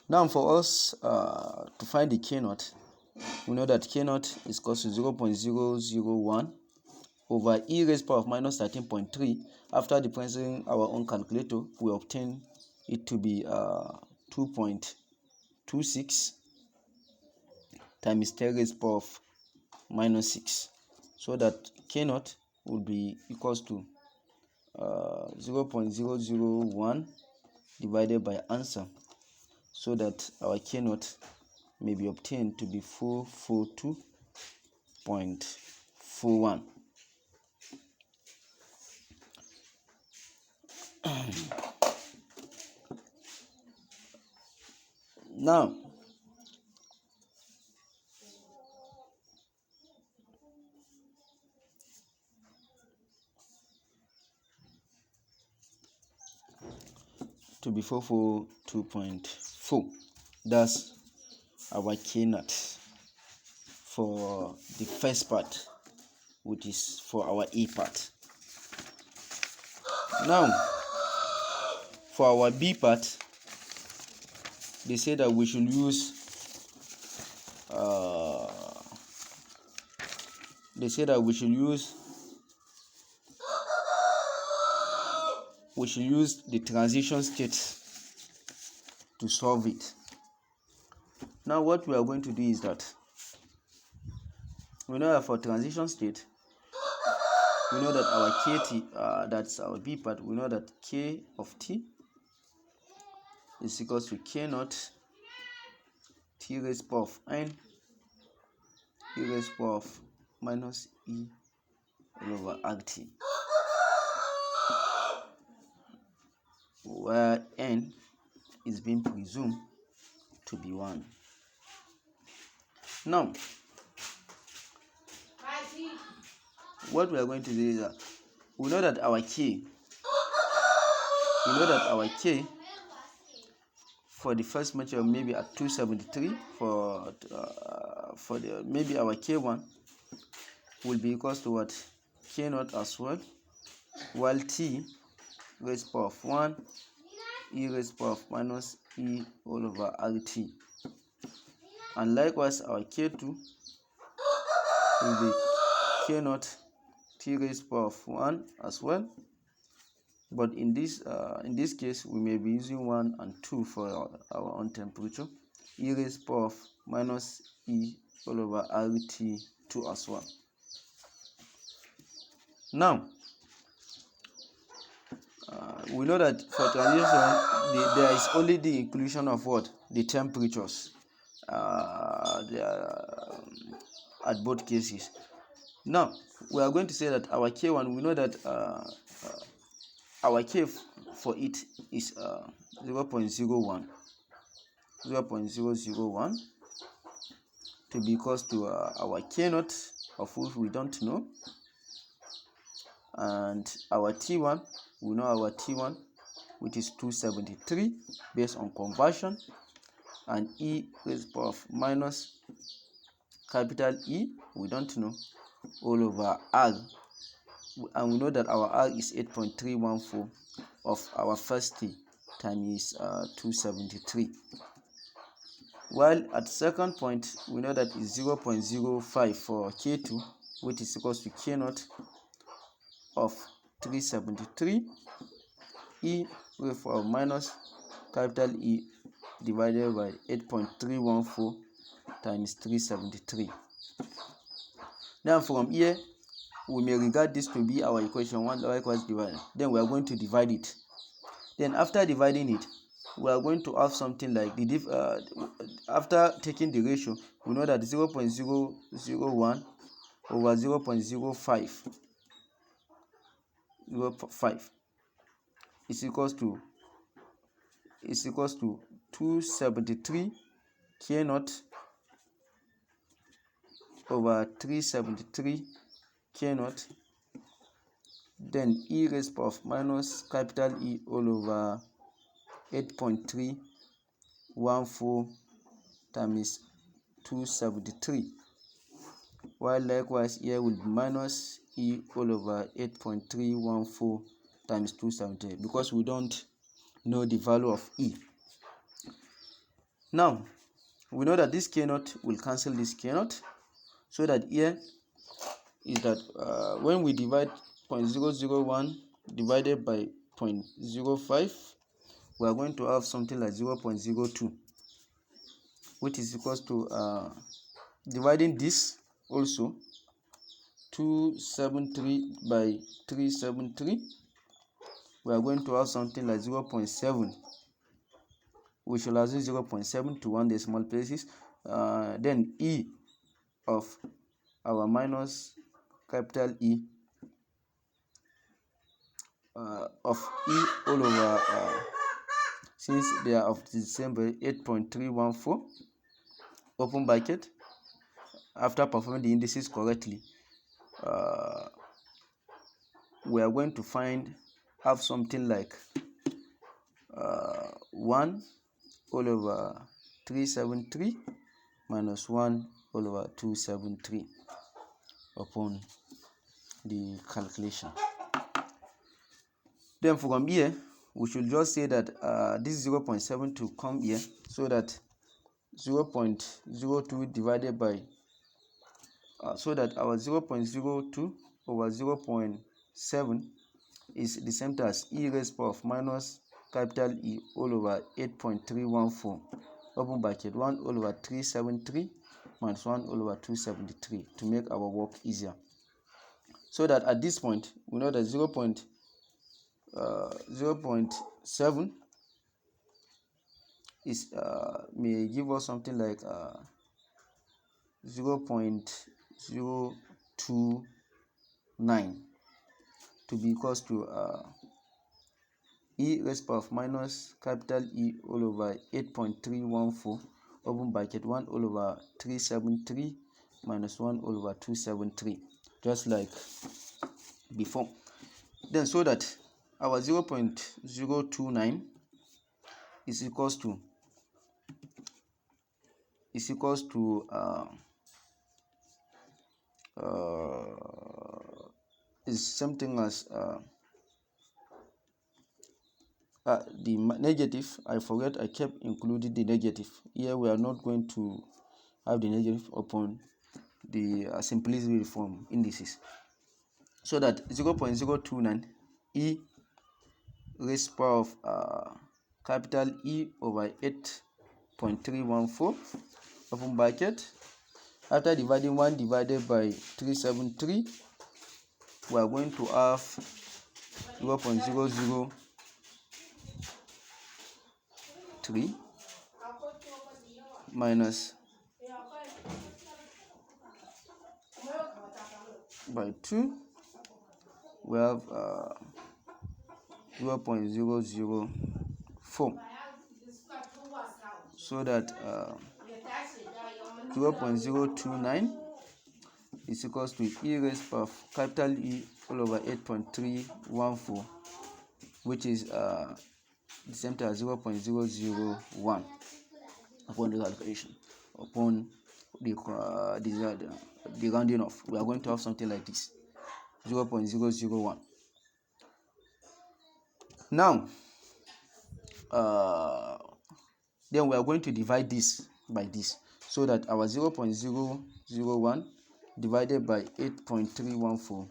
Now for us to find the K naught, we know that K naught is equal to 0.001 over e raised power of minus 13.3. After differentiating our own calculator, we obtain it to be 2.26 times 10 raised power of minus 6. So that K naught would be equals to 0.001 divided by answer, so that our K naught may be obtained to be 442.41. Now, to be 442.4, that's our K naught for the first part, which is for our A part. Now, for our B part, they say that we should use the transition state to solve it. Now what we are going to do is that we know that for transition state, we know that our kt, that's our B part, we know that K of t is equals to K naught t raised power of n e raised power of minus e all over rt, where n is being presumed to be 1. Now, what we are going to do is that we know that our K for the first measure maybe at 273, for the maybe our K1 will be equals to what? K naught as well, while t raised power of 1 e raised power of minus e all over rt, and likewise our K2 will be K naught t raised power of 1 as well, but in this case we may be using 1 and 2 for our own temperature, e raised power of minus e all over rt2 as well. Now, we know that for transition there is only the inclusion of what? The temperatures at both cases. Now we are going to say that our K1, we know that our K for it is 0.001 to be equals to our K naught, of which we don't know, and our T1, we know our T1, which is 273 based on conversion, and e raised power of minus capital E, we don't know, all over R, and we know that our R is 8.314 of our first T times 273, while at second point we know that is 0.05 for K2, which is equals to K naught of 373 e raised power minus capital E divided by 8.314 times 373. Now from here we may regard this to be our equation 1 likewise divided. Then we are going to divide it. Then after dividing it, we are going to have something like the after taking the ratio, we know that 0.001 over 0.05 is equals to 273 K naught over 373 K naught, then e raised power of minus capital E all over 8.314 times 273, while likewise here will be minus e all over 8.314 times 273, because we don't know the value of e. Now, we know that this k naught will cancel this k naught, so that here is that when we divide 0.001 divided by 0.05, we are going to have something like 0.02, which is equals to dividing this also 273 by 373, we are going to have something like 0.7. We shall assume 0.7 to 1 decimal places. Then E of our minus capital E of E all over, since they are of the same value, 8.314, open bracket. After performing the indices correctly, we are going to have something like 1 all over 373 minus 1 all over 273 upon the calculation. Then from here, we should just say that this 0.7 to come here, so that 0.02 divided by, so that our 0.02 over 0.7 is the same as e raised power of minus capital E all over 8.314, open bracket, 1 all over 373 minus 1 all over 273, to make our work easier. So that at this point, we know that 0.7 is may give us something like 0.029 to be equals to e raised power of minus capital E all over 8.314, open bracket, 1 all over 373 minus 1 all over 273, just like before. Then, so that our 0.029 is equals to is something as the negative. I forget, I kept including the negative. Here we are not going to have the negative upon the simplicity form indices. So that 0.029 e raised power of capital E over 8.314, open bracket. After dividing 1 divided by 373, we are going to have 0.003 minus by 2, we have 0.004, so that 0.029 is equals to e raised power of capital E all over 8.314, which is the same as 0.001 upon the calculation, upon the rounding off. We are going to have something like this, 0.001. Now, then we are going to divide this by this, so that our 0.001 divided by 8.314,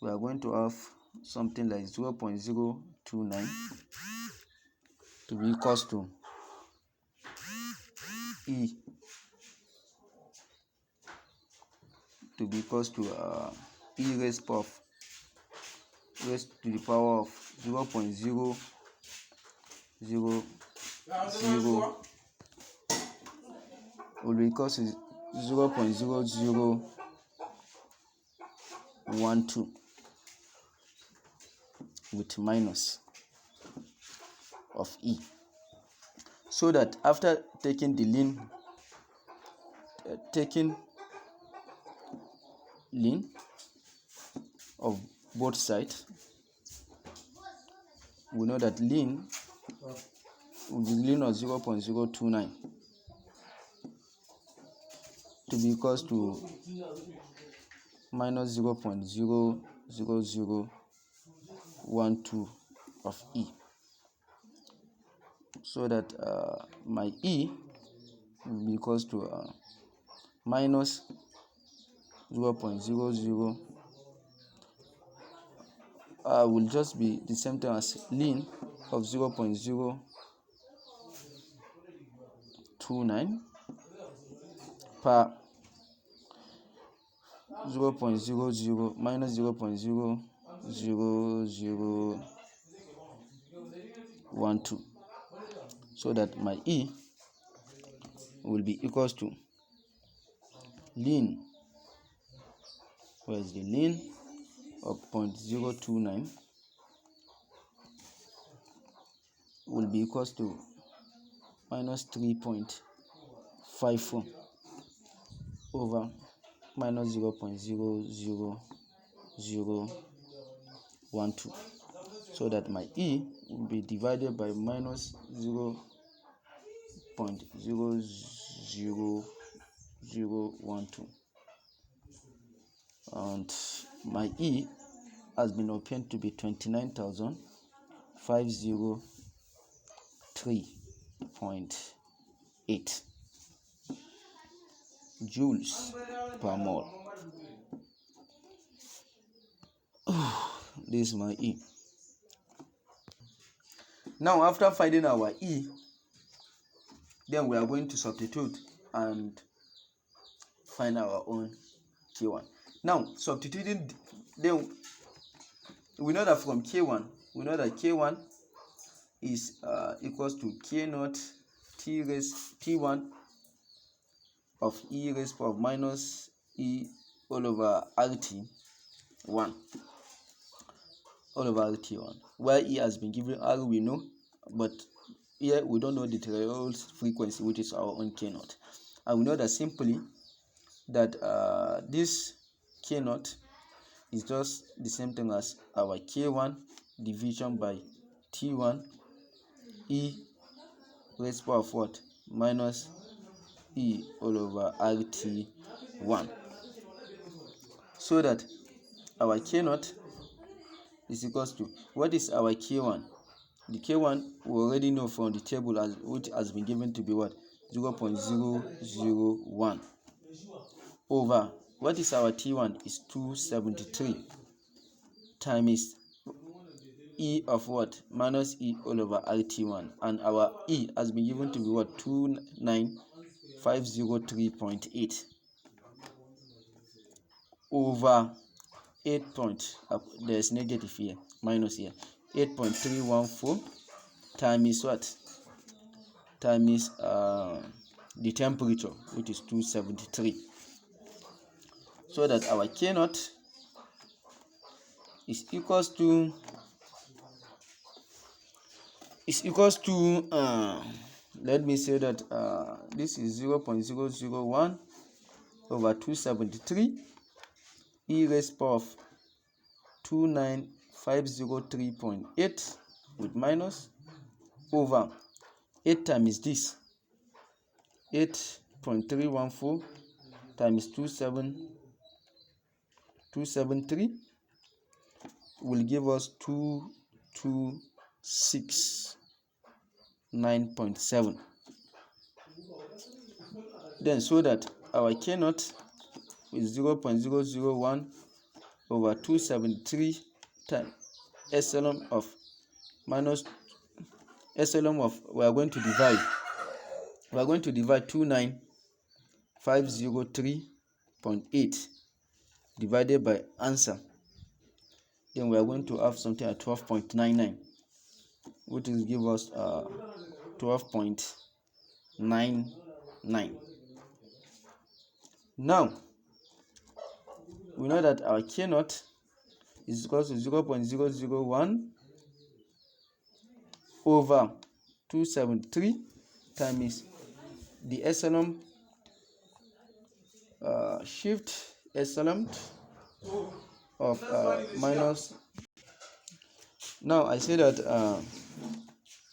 we are going to have something like 0.029 to be equals to E to be equals to e raised to the power of 0.000 will be equals to 0.0012 with minus of E. So that after taking the ln of both sides, we know that ln will be ln of 0.029 to be equals to minus 0.00012 of E. so that my E will be equals to minus 0.00 will just be the same thing as ln of 0.029 per 0.00 minus 0.00012, so that my E will be equals to ln, where is the ln of 0.029 will be equals to minus 3.54 over minus 0.00012, so that my E will be divided by minus 0.00012, and my E has been obtained to be 29,503.8 joules per mole. This is my E. Now, after finding our E, then we are going to substitute and find our own K1. Now, substituting, then we know that from K1, we know that K1 is equals to K naught T1 of E raised power minus E all over RT1, where E has been given R, we know, but here we don't know the Taylor's frequency, which is our own K naught. And we know that simply that this K naught is just the same thing as our K1 division by T1 E raised power of what? Minus E all over RT1. So that our K naught is equals to, what is our K1? The K1 we already know from the table, as which has been given to be what? 0.001 over, what is our T1? Is 273 times E of what? Minus E all over RT1, and our E has been given to be what? 29503.8 over 8 there's negative here, minus here, 8.314 times what? Times the temperature, which is 273, so that our K naught is equals to let me say that this is 0.001 over 273 E raised power of 29503.8 with minus over 8 times this 8.314 times 273 will give us 2269.7. Then, so that our K naught is 0.001 over 273 times epsilon of minus epsilon of, we are going to divide 29503.8 divided by answer. Then we are going to have something at 12.99, which will give us 12.99. Now, we know that our K naught is equal to 0.001 over 273 times the epsilon shift epsilon of minus. Now I say that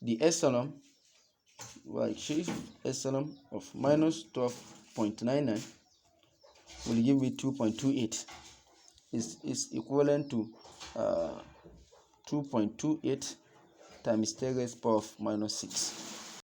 the epsilon, like shift epsilon of minus 12.99 will give me 2.28. Is equivalent to 2.28 times 10 raised power of minus 6.